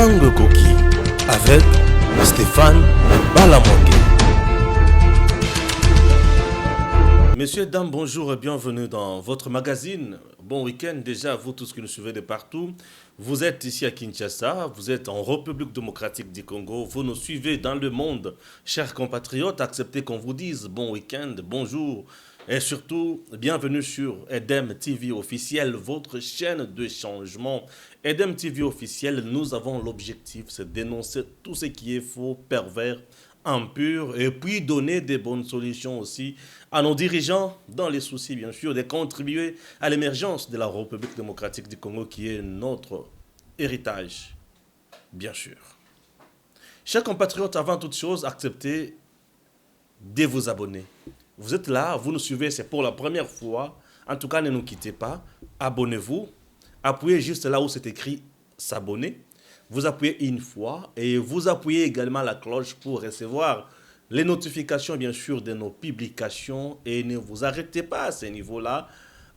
Tango Koki avec Stéphane Balamongue. Messieurs, dames, bonjour et bienvenue dans votre magazine. Bon week-end déjà à vous tous qui nous suivez de partout. Vous êtes ici à Kinshasa, vous êtes en République démocratique du Congo, vous nous suivez dans le monde. Chers compatriotes, acceptez qu'on vous dise bon week-end, bonjour et surtout bienvenue sur EDEM TV officiel, votre chaîne de changement. EDEM TV officiel, nous avons l'objectif, c'est de dénoncer tout ce qui est faux, pervers, impur et puis donner des bonnes solutions aussi à nos dirigeants dans les soucis bien sûr de contribuer à l'émergence de la République démocratique du Congo qui est notre héritage bien sûr. Chers compatriotes, avant toute chose, acceptez de vous abonner. Vous êtes là, vous nous suivez, c'est pour la première fois. En tout cas, ne nous quittez pas. Abonnez-vous. Appuyez juste là où c'est écrit s'abonner. Vous appuyez une fois et vous appuyez également la cloche pour recevoir les notifications bien sûr de nos publications et ne vous arrêtez pas à ce niveau-là.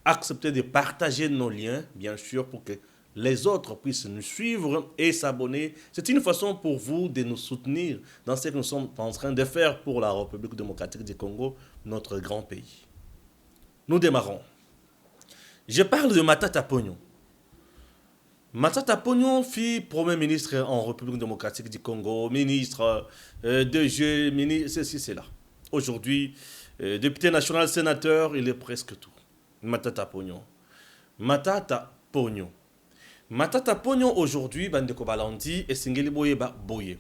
Acceptez de partager nos liens bien sûr pour que les autres puissent nous suivre et s'abonner. C'est une façon pour vous de nous soutenir dans ce que nous sommes en train de faire pour la République démocratique du Congo, notre grand pays. Nous démarrons. Je parle de Matata Ponyo. Matata Ponyo fut Premier ministre en République démocratique du Congo, ministre de jeux, ministre, ceci, cela. Aujourd'hui, député national, sénateur, il est presque tout. Matata Ponyo. Matata Ponyo. Matata Ponyo aujourd'hui, bandeko balandi, esingeli boye ba boye.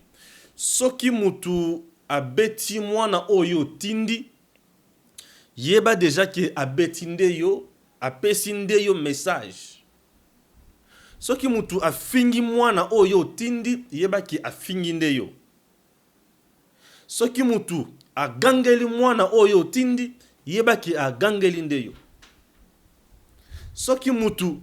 Soki mutu abeti mwana oyo tindi, yeba déjà que abetinde yo, apesinde yo message. Soki mutu afingi mwana oyo tindi, yeba ki afinginde yo. Soki mutu agangeli mwana oyo tindi, yeba ki agangelinde yo. Soki mutu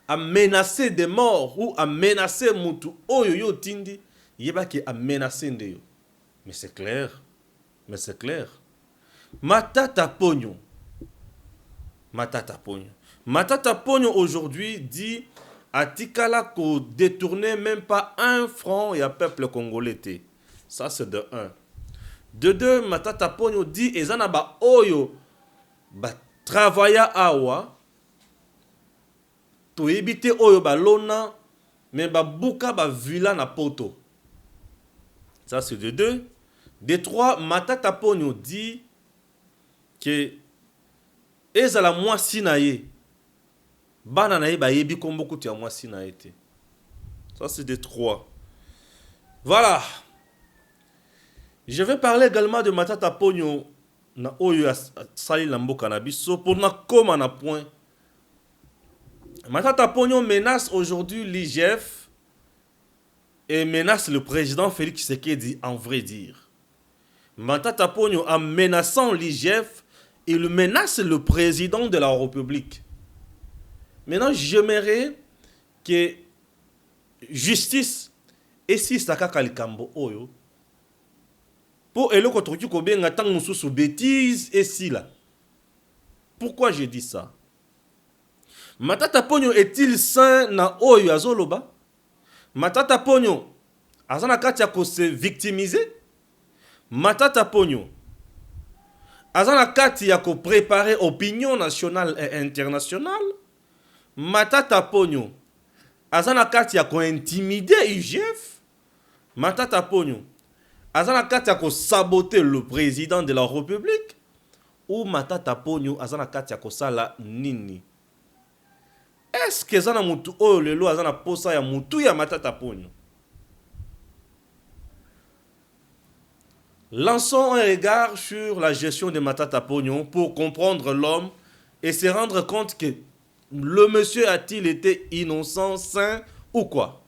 a menacé de mort ou a menacé mutu oyo yo tindi, yeba ki a menacé nde yo. Mais c'est clair. Mais c'est clair. Matata Ponyo. Matata Ponyo. Matata Ponyo aujourd'hui dit Atikala ko détourner même pas 1 franc et à peuple congolais. Ça c'est de 1. De 2, Matata Ponyo dit ezana ba oyo ba travailla awa to éviter oyo ba lona mais ba buka ba villa na poto. Ça c'est de 2. De 3, Matata Ponyo dit que ezala mwasi na ye bana na ye ba yebi kombo kuti ya mwasi na ye te. Ça c'est de 3. Voilà. Je vais parler également de Matata Ponyo na oyo sali la mboka na biso pour na koma na point. Matata Ponyo menace aujourd'hui l'IGF et menace le président Félix Tshisekedi en vrai dire. Matata Ponyo en menaçant l'IGF, il menace le président de la République. Maintenant, j'aimerais que justice et si sakaka likambo oyo pour eloko toki ko benga tang mususu bêtise et si là. Pourquoi je dis ça? Matata Ponyo est-il saint na oyo azoloba? Matata Ponyo azana kati ya ko se victimiser? Matata Ponyo azana kati ya ko préparer opinion nationale et internationale? Matata Ponyo azana kati ya ko intimider IGF? Matata Ponyo azana kati ya ko saboter le président de la République? Ou Matata Ponyo azana kati ya ko sala nini? Est-ce que zana mutu oyo lelo azana posa ya mutu ya Matata Ponyo? Lançons un regard sur la gestion de Matata Ponyo pour comprendre l'homme et se rendre compte que le monsieur a-t-il été innocent, saint ou quoi?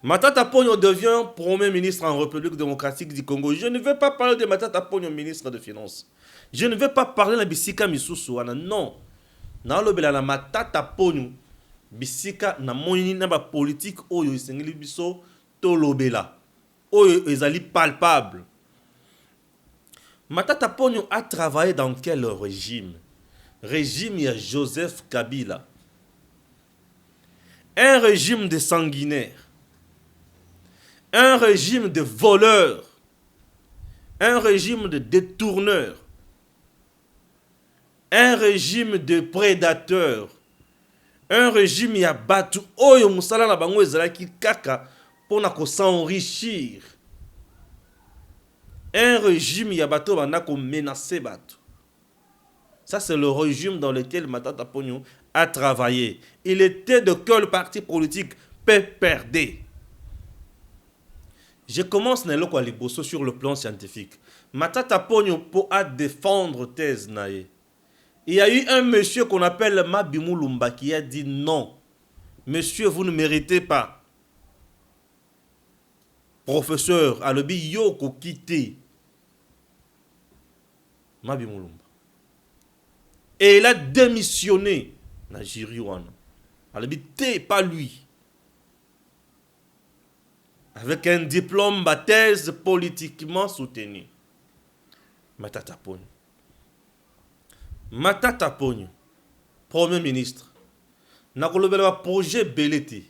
Matata Ponyo devient Premier ministre en République démocratique du Congo. Je ne vais pas parler de Matata Ponyo, ministre de Finances. Je ne vais pas parler de Bisika Misusu. Non. Na lobela na Matata Ponyo. Bisika na moni na ba politique oyo isengeli biso to lobela. Oyo ezali palpable. Matata Ponyo a travaillé dans quel régime? Régime ya Joseph Kabila. un régime de sanguinaires, un régime de voleurs, un régime de détourneurs, un régime de prédateurs, un régime ya batu oyo musala na bango ezalaki kaka pona ko s'enrichir, un régime ya bato bana ko menacer batu. Ça c'est le régime dans lequel Matata Ponyo a travaillé. Il était de quel parti politique? PPRD. Je commence à l'école liboso sur le plan scientifique. Matata Ponyo pour défendre thèse nae. Il y a eu un monsieur qu'on appelle Mabimou Lumba qui a dit non. Monsieur, vous ne méritez pas. Professeur, alobi yoko kite. Mabimou Lumba. Et il a démissionné. Najiriwana. Alobi te, pas lui. Avec un diplôme, ma thèse politiquement soutenue. Matata Ponyo. Matata Ponyo, Premier ministre, nakolobela projet Beleti.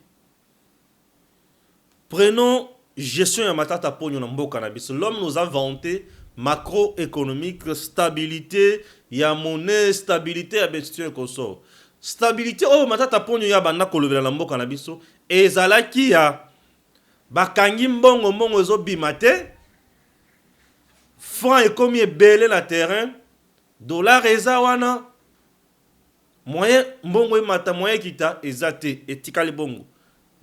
Prenons gestion de Matata Ponyo na mboka na biso. L'homme nous a vanté macroéconomique, stabilité, ya monnaie, stabilité, ya bestion consort. Stabilité, oh Matata Ponyo ya banda kolobela na mboka na biso. Ezalaki ya bakangi mbongo mbongo ezo bimate. Franc ekomi ebele na terrain. Dollar eza wana moyen mbongo emata moyen kita ezate etikali bongo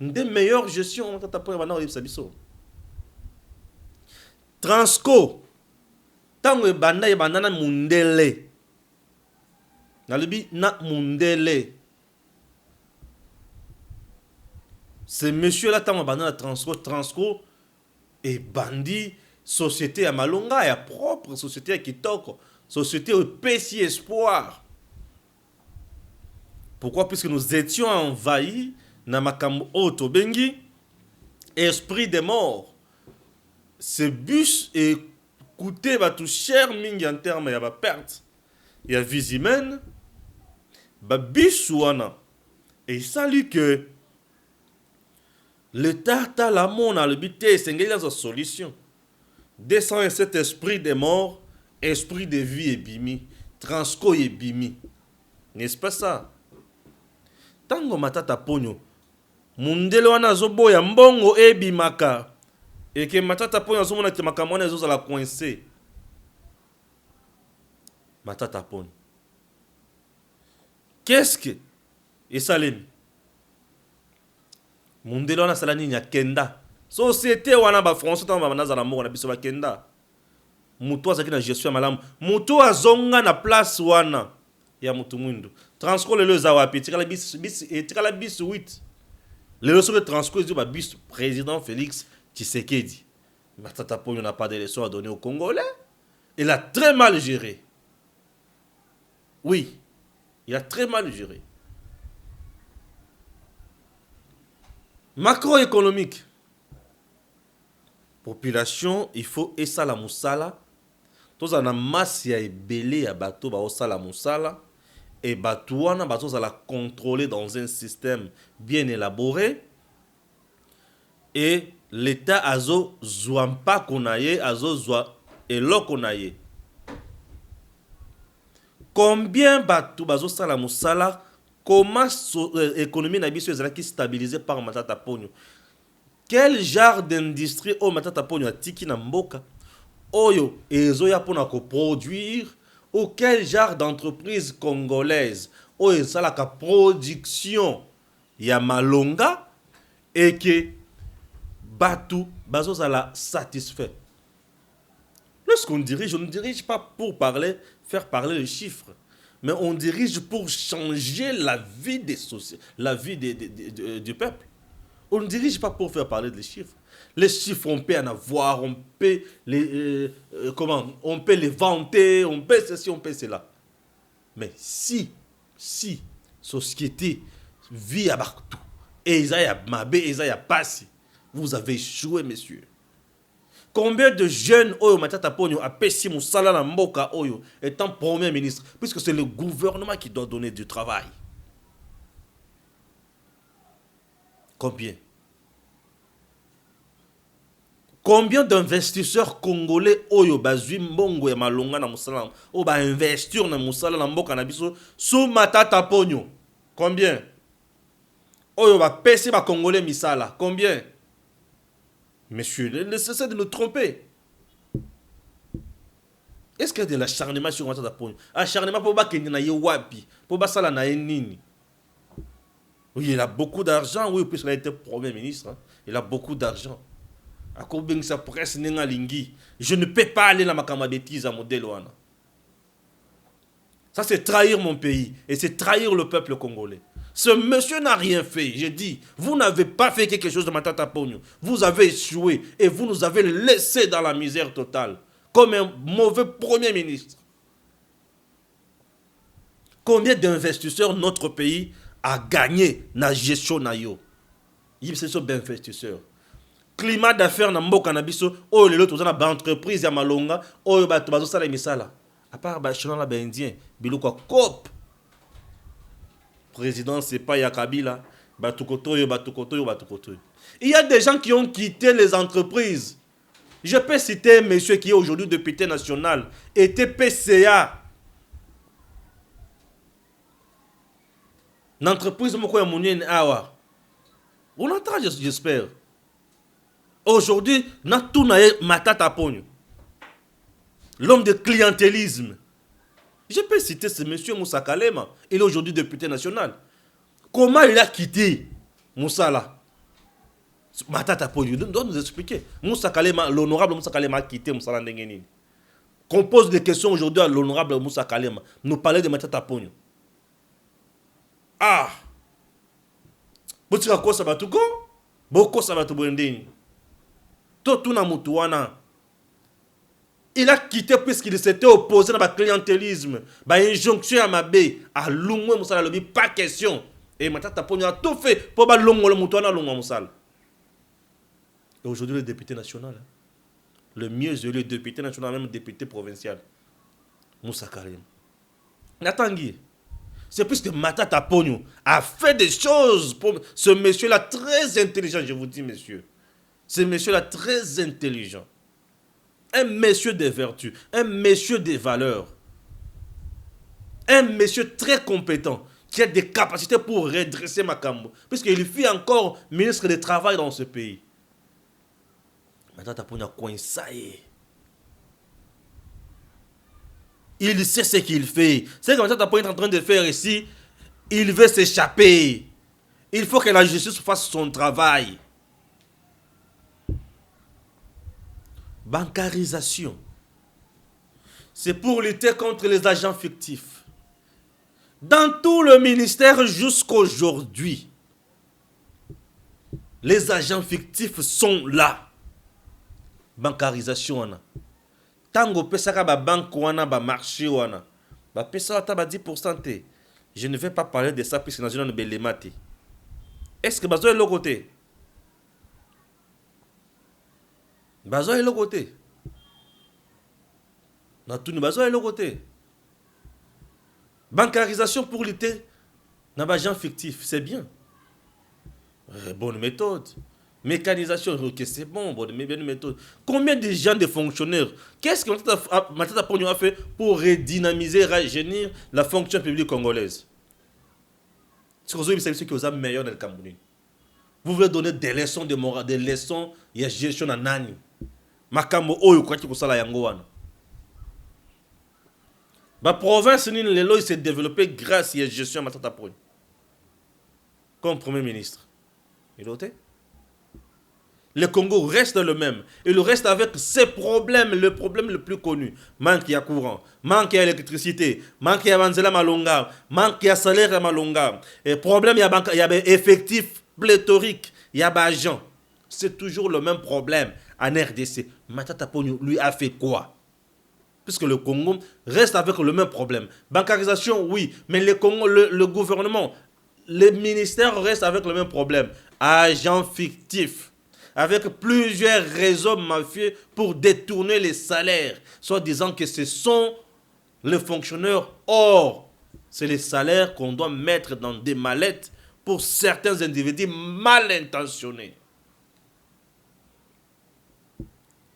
nde meilleure gestion Matata Ponyo bana oyebisa biso. Transco tango ebanda na mundele nalobi na mundele ce monsieur là tango ebanda na Transco et bandi société ya malonga ya propre société ya kitoko. Société au PC Espoir. Pourquoi? Puisque nous étions envahis dans Makambo Otobengi, esprit des morts. Ce bus est coûté tout cher mingi en termes de perte. Il y a vie humaine, bus ouana. Et salut que l'État a la mona le but c'est une solution. Descend cet esprit des morts. Esprit de vie et bimi, Transco et bimi. N'est-ce pas ça? Tango Matata Ponyo, mundele wana zobo ya mbongo e bimaka. Et que Matata Ponyo zomona ke makamwana ezo la coincé. Matata Ponyo. Qu'est-ce que et salim? Mundele wana salani nya kenda. Société wana ba français tango ba nazala moko na biso ba kenda. Mutu azaki na gestion malamu. Mutu azonga na place wana ya mutu mwindu. Transco lelo za wapi? Tikala bis 8. Lelo sur le Transco dit ba bis président Félix Tshisekedi. Matata Ponyo n'a pas de leçons à donner aux Congolais. Il a très mal géré. Oui, il a très mal géré. Macroéconomique. Population, il faut esa la musala. Tous en a masse ya ebele ya bateau ba osala musala et bateau wana bateau za la contrôler dans un système bien élaboré et l'état azo zwampa konaye azo zwa eloko naye. Combien bateau bazo sala musala comment économie na biso ezalaki stabilisé par Matata Ponyo? Quel genre d'industrie au Matata Ponyo atiki na mboka oyo ezoya pona ko produire ou quel genre d'entreprise congolaise oyo esalaka production ya malonga et que batu bazozala satisfait. Lorsqu'on dirige, on ne dirige pas pour faire parler les chiffres, mais on dirige pour changer la vie des sociétés, la vie du peuple. On ne dirige pas pour faire parler des chiffres. Les chiffres, on peut en avoir, on peut les, on peut les vanter, on peut ceci, on peut cela. Mais si société vit à partout, et ils a mabé, ils a passé, vous avez échoué, messieurs. Combien de jeunes Oyo Matata Ponyo a pessi Moussala na Mboka Oyo étant premier ministre, puisque c'est le gouvernement qui doit donner du travail. Combien? Combien d'investisseurs congolais oyo bazui mbongo ya malonga na musala o ba investir na musala na mboka na biso sous Matata Ponyo? Combien? Oyo ba pesi ba congolais misala? Combien? Monsieur, ne cessez de nous tromper. Est-ce qu'il y a de l'acharnement sur Matata Ponyo? Acharnement pour ba kendi na ye wapi? Pour ba sala na ye nini? Oui, il a beaucoup d'argent, oui, puisqu'il a été Premier ministre. Hein. Il a beaucoup d'argent. Je ne peux pas aller dans ma bêtise à modèle. Ça, c'est trahir mon pays. Et c'est trahir le peuple congolais. Ce monsieur n'a rien fait. J'ai dit, vous n'avez pas fait quelque chose de Matata Ponyo. Vous avez échoué. Et vous nous avez laissé dans la misère totale. Comme un mauvais Premier ministre. Combien d'investisseurs notre pays a gagné dans la gestion na yo? Il y a des investisseurs. Climat d'affaires na mboka na biso oyo lelo tozana ba entreprise ya malonga oyo bato bazosala misala à part ba chinois la ba indien biloko cop président c'est pas ya Kabila batukoto yo. Il y a des gens qui ont quitté les entreprises. Je peux citer un monsieur qui est aujourd'hui député national était PCA. L'entreprise moko ya monene awa. On entend, j'espère. Aujourd'hui, Matata Ponyo, l'homme de clientélisme. Je peux citer ce monsieur Moussa Kalema. Il est aujourd'hui député national. Comment il a quitté Moussa Matata Ponyo doit nous expliquer. Moussa Kalema, l'honorable Moussa Kalema a quitté Moussa Ndengeni. Qu'on pose des questions aujourd'hui à l'honorable Moussa Kalema. Nous parler de Matata Ponyo. Ah! Botika ko sabatuko? Boko sabatuko ndeni. Il a quitté puisqu'il s'était opposé à la clientélisme, à l'injonction à Mabé, à Lungwe Moussala Lobi, pas question. Et Matata Ponyo a tout fait pour que Lungwe Moutouana Lungwe Moussala. Et aujourd'hui, le député national, le mieux élu député national, même député provincial, Moussa Karim. Natangi, c'est puisque Matata Ponyo a fait des choses pour ce monsieur-là très intelligent, je vous dis, monsieur. Ce monsieur-là très intelligent. Un monsieur de vertu. Un monsieur de valeurs. Un monsieur très compétent. Qui a des capacités pour redresser Makambo. Puisqu'il fut encore ministre du Travail dans ce pays. Matata Ponyo a coincé. Il sait ce qu'il fait. C'est que Matata Ponyo est en train de faire ici. Il veut s'échapper. Il faut que la justice fasse son travail. Bancarisation. C'est pour lutter contre les agents fictifs. Dans tout le ministère jusqu'aujourd'hui, les agents fictifs sont là. Bancarisation. Tango pesaka ba banque wana ba marché wana. Ba pesa ta ba 10%. Je ne vais pas parler de ça puisque dans une belemate. Est-ce que bazo est l'autre côté? Bazo est l'autre côté. Bazo est l'autre côté. Bancarisation pour lutter dans les agents fictifs, c'est bien. Bonne méthode. Mécanisation, ok, c'est bon, bonne méthode. Combien de gens, de fonctionnaires, qu'est-ce que Matata Ponyo a fait pour redynamiser, rajeunir la fonction publique congolaise? C'est que vous savez ce qui est meilleur dans le Cameroun. Vous voulez donner des leçons de morale, des leçons de gestion à Nani. Makambo oyo kwa ki kosala yango wana. La province nini lelo il s'est développé grâce à la gestion de Matata Ponyo. Comme Premier ministre. Il est le Congo reste le même. Il reste avec ses problèmes, le problème le plus connu. Manque de courant, manque d'électricité, manque de banzela malonga, manque de salaire malonga. Et problème, il y a effectif pléthorique, il y a agent. C'est toujours le même problème en RDC. Matata Ponyo lui a fait quoi? Puisque le Congo reste avec le même problème. Bancarisation, oui, mais le gouvernement, les ministères restent avec le même problème. Agents fictifs. Avec plusieurs réseaux mafieux pour détourner les salaires, soit disant que ce sont les fonctionnaires. Or, c'est les salaires qu'on doit mettre dans des mallettes pour certains individus mal intentionnés.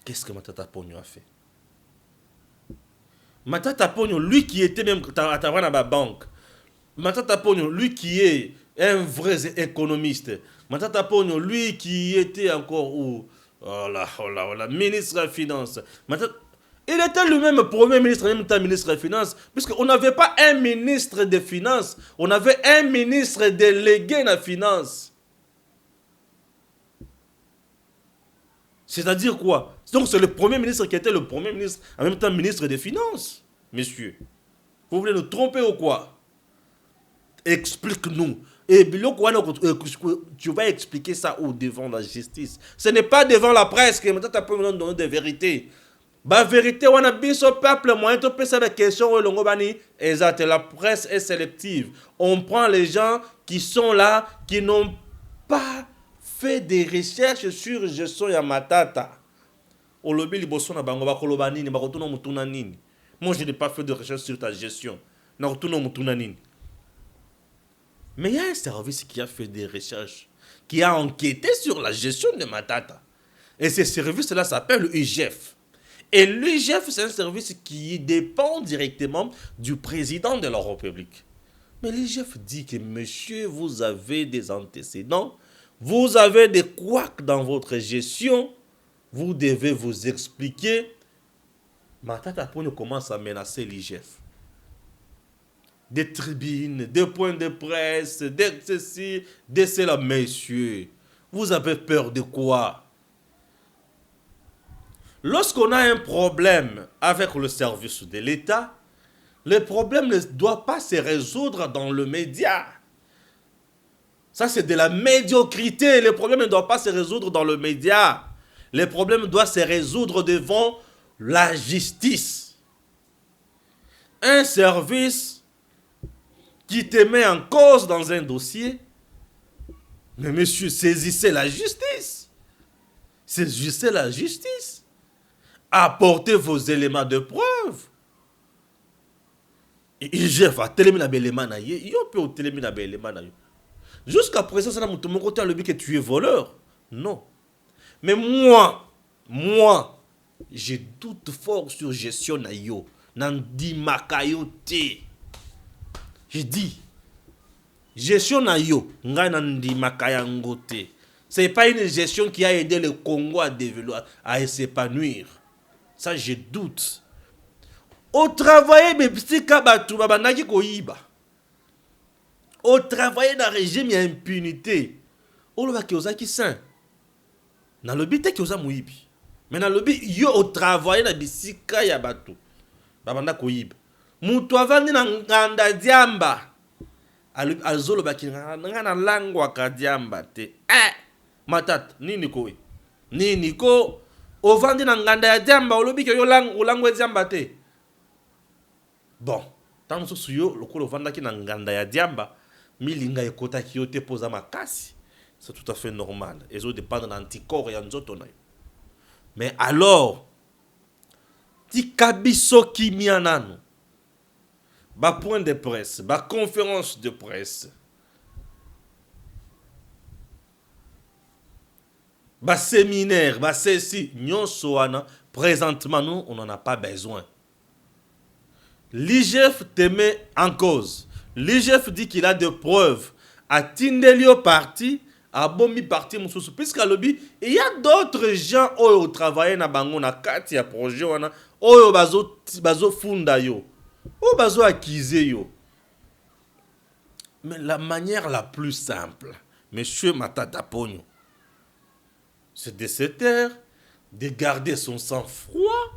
Qu'est-ce que Matata Ponyo a fait? Matata Ponyo, lui qui était même à travers la banque, Matata Ponyo, lui qui est un vrai économiste, Matata Ponyo, lui qui était encore où? Ministre des Finances. Il était lui-même premier ministre, en même temps ministre des Finances, puisqu'on n'avait pas un ministre des Finances, on avait un ministre délégué des Finances. C'est-à-dire quoi? Donc c'est le premier ministre qui était le premier ministre, en même temps ministre des Finances, messieurs. Vous voulez nous tromper ou quoi? Explique-nous. Et tu vas expliquer ça où? Devant la justice. Ce n'est pas devant la presse que maintenant tu peux nous donner des vérités. La vérité, on a bien ce peuple, moi, tu peux des questions, exact, la presse est sélective. On prend les gens qui sont là, qui n'ont pas fait des recherches sur gestion ya Matata. Moi, je n'ai pas fait de recherche sur ta gestion. Mais il y a un service qui a fait des recherches, qui a enquêté sur la gestion de Matata. Et ce service-là s'appelle l'UGF. Et l'UGF, c'est un service qui dépend directement du président de la République. Mais l'UGF dit que, monsieur, vous avez des antécédents, vous avez des couacs dans votre gestion, vous devez vous expliquer. Matata Ponyo commence à menacer l'IGF. Des tribunes, des points de presse, des ceci, des cela. Messieurs, vous avez peur de quoi? Lorsqu'on a un problème avec le service de l'État, le problème ne doit pas se résoudre dans le média. Ça, c'est de la médiocrité. Le problème ne doit pas se résoudre dans le média. Le problème doit se résoudre devant la justice. Un service qui te met en cause dans un dossier, mais monsieur, saisissez la justice. Saisissez la justice. Apportez vos éléments de preuve. IGF a téléminé les éléments. Jusqu'à présent, ça n'a pas côté le but que tu es voleur. Non. Mais moi, je doute fort sur gestion na yo. Nandi makayo te. Je dis, gestion na yo, nga nandi makayango te. C'est pas une gestion qui a aidé le Congo à développer, à s'épanouir. Ça, je doute. Au travail, mais petit kabatou, babanaki koiba. Au travail dans le régime, il y a impunité. On le voit qui osa qui saint. Dans le but, qui osa mouibi. Mais dans le but, yo au travail dans bisika ya batou. Babanda koiba. Mutu avandi na nganda diamba. Azolo baki ngana langwa ka diamba te. Matat, nini koe? Nini ko? Ovandi na nganda ya diamba, olobi ke yo langwe diamba te. Bon, tant que suyo, le coup ovanda ki na nganda ya diamba, milinga ekota ki yo te posa makasi. C'est tout à fait normal. Et autres dépendent de l'anticorps et nzoto na yo. Mais alors, ti kabiso ki mianano. Ba point de presse, ba conférence de presse. Bah séminaire, bah ceci, présentement nous, on n'en a pas besoin. L'IGF te met en cause. L'IGF dit qu'il a des preuves. À Tindelio parti, à Bomi parti, puisqu'à lobby, il y a d'autres gens qui travaillent dans bango na kati ya projet wana, oyo bazo funda yo, o bazo acquise yo. Mais la manière la plus simple, monsieur Matata Ponyo, c'est de se taire, de garder son sang-froid.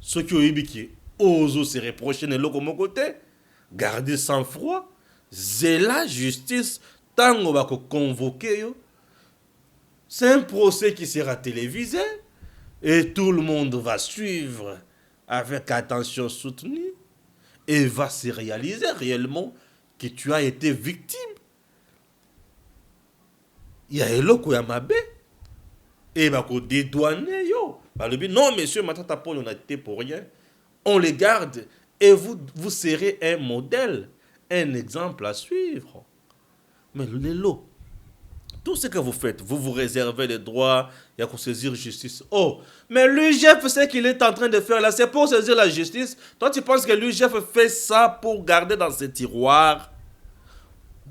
Ceux qui ont ébiqué, osent se reprocher de l'autre côté, garder sang-froid, c'est la justice, tant qu'on va convoquer. C'est un procès qui sera télévisé et tout le monde va suivre avec attention soutenue et va se réaliser réellement que tu as été victime. Il y a Eloko Yamabe. Et bah qu'on dédouane yo. Bah le but non monsieur Matata Ponyo n'a été pour rien. On les garde et vous serez un modèle, un exemple à suivre. Mais les lots, tout ce que vous faites, vous vous réservez les droits, il y a qu'on saisir justice. Oh, mais l'UGF, c'est qu'il est en train de faire là, c'est pour saisir la justice. Toi, tu penses que l'UGF fait ça pour garder dans ses tiroirs?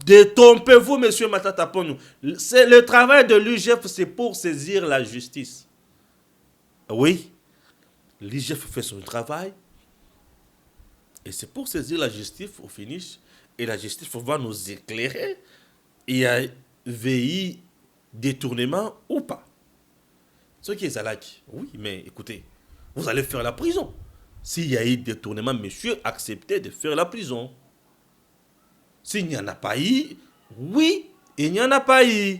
Détrompez-vous, monsieur Matata Pogno. C'est le travail de l'UGF, c'est pour saisir la justice. Oui, l'UGF fait son travail, et c'est pour saisir la justice au finish. Et la justice va nous éclairer. Il y a VI détournement ou pas. Ce qui est Zalaki. Oui, mais écoutez, vous allez faire la prison. S'il y a eu détournement, monsieur, acceptez de faire la prison. S'il n'y en a pas eu, oui, il n'y en a pas eu.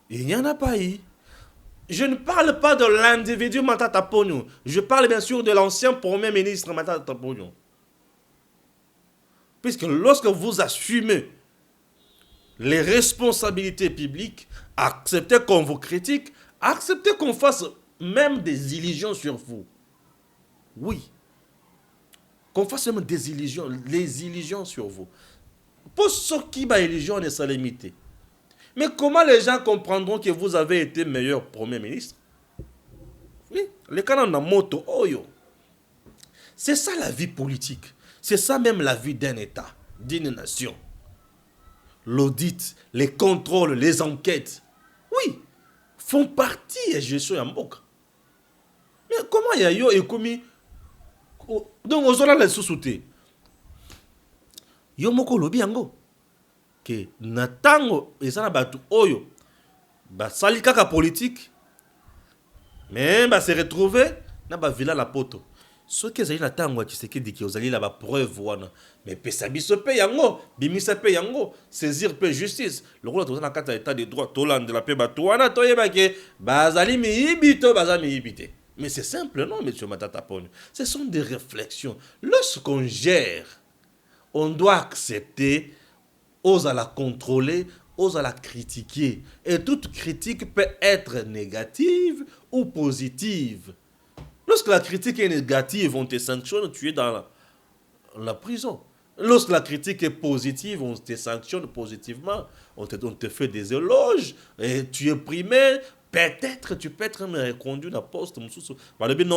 Il n'y en a pas eu. Je ne parle pas de l'individu Matata Pogno. Je parle bien sûr de l'ancien premier ministre Matata Pogno. Puisque lorsque vous assumez les responsabilités publiques, acceptez qu'on vous critique, acceptez qu'on fasse même des illusions sur vous. Oui. Qu'on fasse même des illusions, les illusions sur vous. Pour ceux qui ont illusion, on est sans limiter. Mais comment les gens comprendront que vous avez été meilleur Premier ministre? Oui, les canons moto, oyo. C'est ça la vie politique. C'est ça même la vie d'un État, d'une nation. L'audit, les contrôles, les enquêtes, oui, font partie et je suis en boucle. Mais comment il y a eu et commis donc aux zones les sous-soutés yo moko lobi yango que natango ezana batu oyo basali kaka politique mais ba se retrouver na ba villa la poto ce que ezali natango qui seki diki ozali la ba preuve wana mais pesa biso pe yango bimisa pe yango saisir pe justice le rôle de na kata état de droit tolande la pe batu wana toyeba ke bazali miyibito bazali miyibite. Mais c'est simple, non, monsieur Matata Pogno? Ce sont des réflexions. Lorsqu'on gère, on doit accepter, ose à la contrôler, ose à la critiquer. Et toute critique peut être négative ou positive. Lorsque la critique est négative, on te sanctionne, tu es dans la prison. Lorsque la critique est positive, on te sanctionne positivement, on te fait des éloges, et tu es primé. Peut-être tu peux être reconduit dans le poste. Non,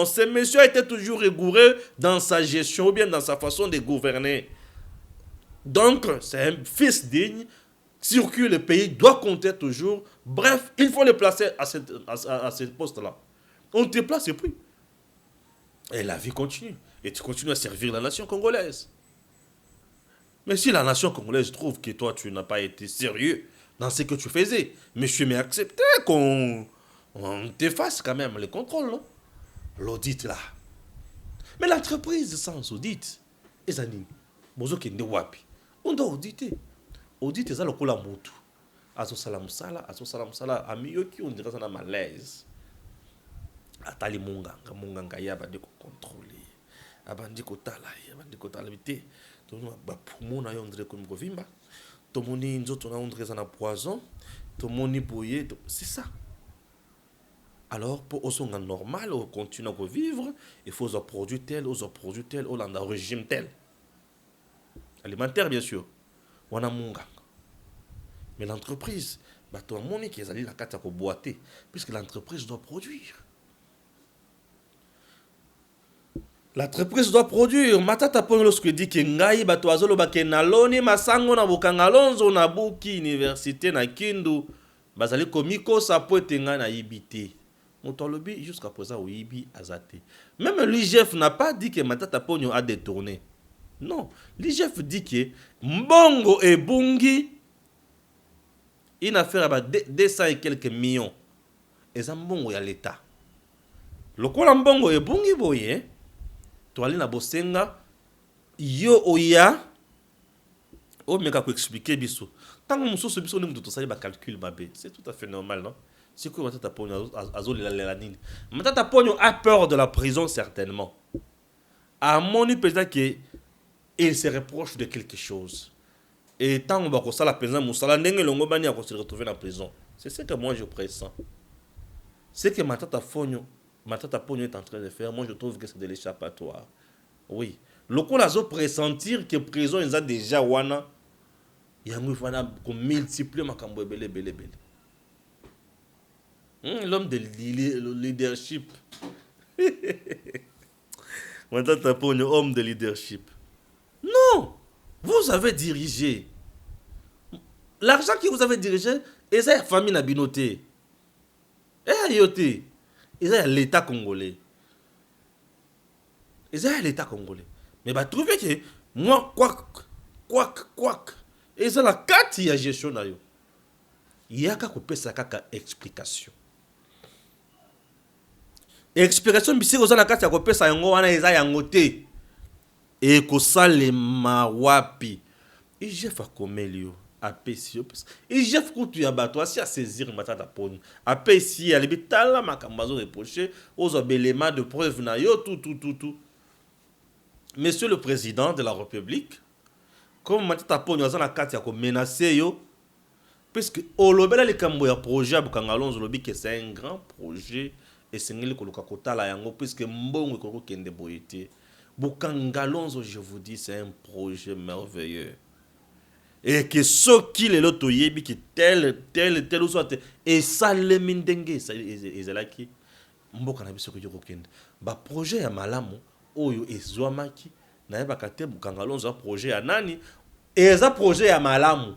ce monsieur a été toujours rigoureux dans sa gestion ou bien dans sa façon de gouverner. Donc, c'est un fils digne sur qui le pays doit compter toujours. Bref, il faut le placer à ce poste-là. On te place et puis. Et la vie continue. Et tu continues à servir la nation congolaise. Mais si la nation congolaise trouve que toi, tu n'as pas été sérieux dans ce que tu faisais, monsieur, mais acceptez qu'on te fasse quand même le contrôle, non? L'audit là. Mais l'entreprise sans audit, les amis, on doit auditer. Audit, c'est ça le coup la moto. Azo salam sala, amiyoki, on dirait ça dans malaise. Atali munganga yaba de contrôler. Abandi ko tala, abandi ko tala vite. Tono ba poumon na yondre comme govimba. Tomoni nzoto na ondre za na poison. Tomoni boye, c'est ça. Alors pour osonga normal, on continue à vivre, il faut aux produits tels, au régime tel. Alimentaire bien sûr. Wana munganga. Mais l'entreprise, bah tout le monde qui est allé la carte pour boiter, puisque l'entreprise doit produire. L'entreprise doit produire. Matata Pogno lorsque dit que ngai bato azolo bakenaloni masango na bukangalonzo na buki université na Kindu bazali komiko sa poetenga na ibité. Motolobi jusqu'à présent au ibi azate. Même l'IGF n'a pas dit que Matata Pogno a détourné. Non, l'IGF dit que mbongo et bungi une affaire à 200 et quelques millions. Et ça mbongo ya l'état. Le quoi mbongo et bungi boye toali na bosenga yo oya o meka ko expliquer biso tango mususu biso ni mutu sali ba calcul babé, c'est tout à fait normal, non? C'est que Matata Pogno azoli la nini. Matata Pogno a peur de la prison certainement. À mon peut-être que il se reproche de quelque chose. Et tant on va ko sala prison musala ndenge longo bani a se retrouver dans la prison. C'est ce que moi je pressens. C'est que Matata Pogno est en train de faire, moi je trouve que c'est de l'échappatoire. Oui. Le coup là, pressentir que prison ils ont déjà wana. yango ifana ko multiplier makambo ebele bele bele. L'homme de leadership. Maintenant t'as homme de leadership. Non, vous avez dirigé. L'argent que vous avez dirigé, et ça, la famille n'a binoté. Et ça, l'État congolais. Et ça, l'État congolais. Mais bah, trouvez que moi, quoi. Et ça, la carte, il y a gestion. Il y a qu'à couper ça, qu'à explication. Explication, c'est que la carte, il y a couper ça, il y a ngoté. Et que ça, les mawapi. Et j'ai fait comme Elio. Et j'ai fait que bateau si à saisir matata poni après si à l'hôpital ma cambazo reproché aux éléments de preuve na yo tout. Monsieur le président de la République, comme matata poni dans la carte ya ko menacer yo puisque au lobela le kambo ya projet Bukangalonzo lobi que c'est un grand projet et c'est ngeli ko lokakota la yango puisque mbongo ko kende boyete Bukangalonzo, je vous dis, c'est un projet merveilleux. Et que ce qu'il est là, qui tel ou soit, et ça le mindengue, ça est là qui, mboka na biso ko yokokende. Ba projet ya malamu, oyo ezwamaki, na yeba kate Bukangalonzo projet ya nani, et ça projet ya malamu.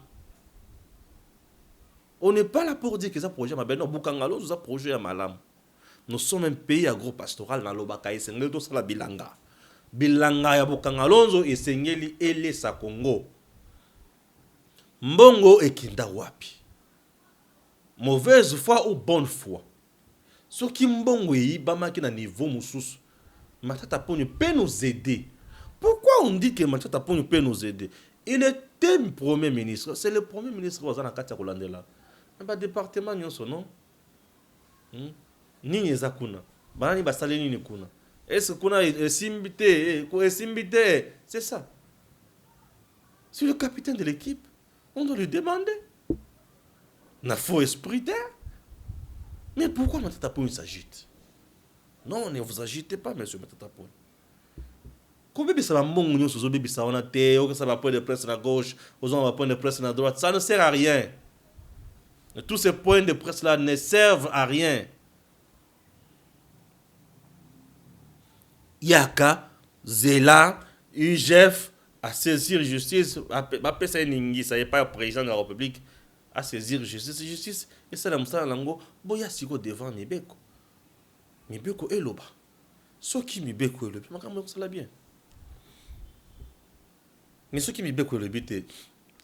On n'est pas là pour dire que ça projet ma ben non, Bukangalonzo ça projet ya malamu. Nous sommes un pays agro-pastoral na lobaka et c'est ngelo ça la bilanga. Bilanga ya Bukangalonzo et sengeli ele sa Congo. Mbongo ekinda wapi? Mauvaise foi ou bonne foi? Ce qui mbongo yibamaki na niveau mususu. Matata Ponyo peut nous aider. Pourquoi on dit que Matata Ponyo peut nous aider? Il était le premier ministre. C'est le premier ministre qui a été là. Un département nyonso non? Nini ezakuna? Banani basale nini kuna? Est-ce qu'on a esimbité? C'est ça. C'est le capitaine de l'équipe. On doit lui demander. On a faux esprit d'air. Mais pourquoi Matata Ponyo s'agite? Non, ne vous agitez pas, monsieur Matata Ponyo. Combien de ça va monter sur ce bébé ça on a terre, ça va point de presse à gauche, aux on va point de presse à droite, ça ne sert à rien. Et tous ces points de presse là ne servent à rien. Yaka, Zela, UGF à saisir justice, à ça ningi, ça n'est pas le président de la République à saisir justice, et ça la moussa lango, boya siko devant Mibeko. Mibeko est là-bas. Ce qui Mibeko est là-bas, ça l'a bien. Mais ce qui Mibeko est là-bas,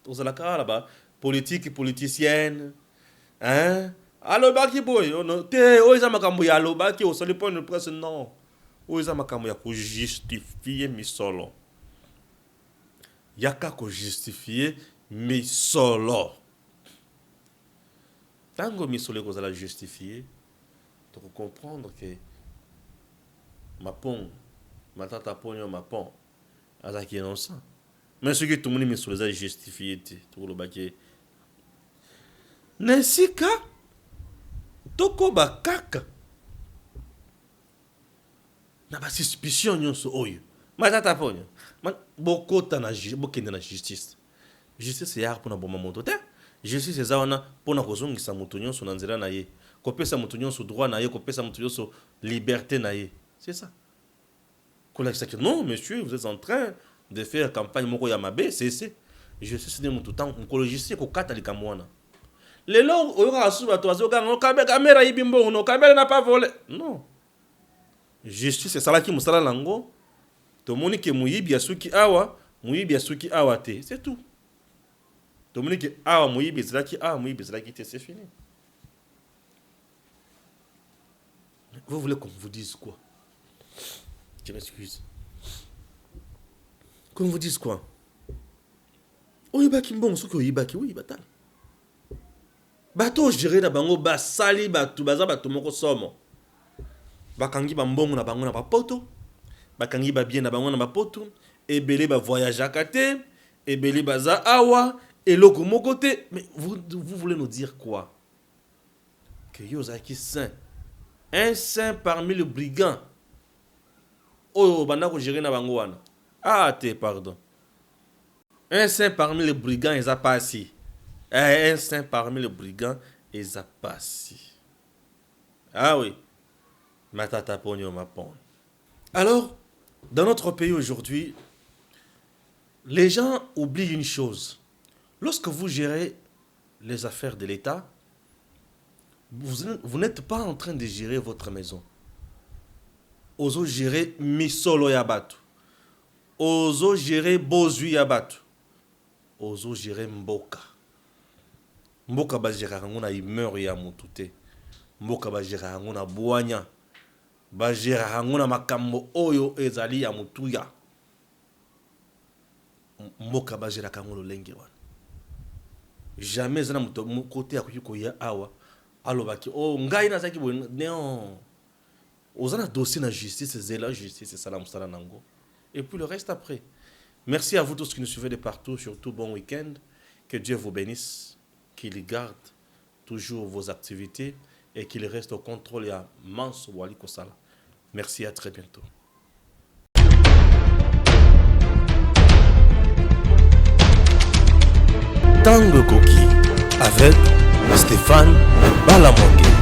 on a la cara là-bas, politique et politicienne, hein? Allo baki boy, te oiza makambo ya allo baki au seul point de presse non. Oiza makambo ya ko justifier mi solo. Yaka ko justifier mi solo. Tango mi solo ko za la justifier, tu peux comprendre que Mapon, Matata Ponyo Mapon, azaki innocent. Mais ce que tout le monde mi solo za justifier tout le baki. Nesika toko bakaka na ba suspicion nyonso oyo Matata Ponyo bokota na bokende na justice ya pour na boma moto te justice ezawana pour na kozongisa moto nyonso na nzela na ye kopesa moto nyonso droit na ye kopesa moto nyonso liberté na ye c'est ça kolakisa que non monsieur vous êtes en train de faire campagne moko ya mabe c'est justice ne moto tant onkologiste ko kata likambo wana. Les longs, on va se la caméra ibimbo, no caméra n'a pas volé. Non. Justice, c'est ça là qui m'a sala lango. To moni ke muyibi yasuki awa te. C'est tout. To moni ke awa muyibi zaki awa muyibi zaki te, c'est fini. Vous voulez qu'on vous dise quoi? Je m'excuse. Qu'on vous dise quoi? Oyibaki mbongo soki oyibaki oui batal. Bato géré na bango basali batu baza batu moko somo bakangi ba mbongo na bango na bapoto bakangi ba bien na bango na bapoto ebele ba voyage akate ebele baza awa eloko moko te. Mais vous voulez nous dire quoi? Que Yozaki saint, un saint parmi les brigands oh banda ko géré na bango wana te pardon Un saint parmi les brigands, ils a pas assis. Un saint parmi les brigands, ils a pas assis. Ah oui. Matata pogno ma pon. Alors, dans notre pays aujourd'hui, les gens oublient une chose. Lorsque vous gérez les affaires de l'État, vous n'êtes pas en train de gérer votre maison. Ozo gérer misolo yabatu. Ozo gérer bozui yabatu. Ozo gérer mboka. Mboka ba gérer ngona immeur ya mutute. Mboka ba gérer ngona boanya. Ba gérer ngona makambo oyo ezali ya mutuya. Mboka ba gérer ngolo lenge wana. Jamais zana muto côté akuyiko ya awa. Alobaki oh ngai na zaki bo non. Ozana dossier na justice, c'est la justice, c'est salam nango. Et puis le reste après. Merci à vous tous qui nous suivez de partout, surtout bon week-end. Que Dieu vous bénisse, qu'il garde toujours vos activités et qu'il reste au contrôle à Manso Wali Kosala. Merci, à très bientôt. Tango Koki avec Stéphane Balamoke.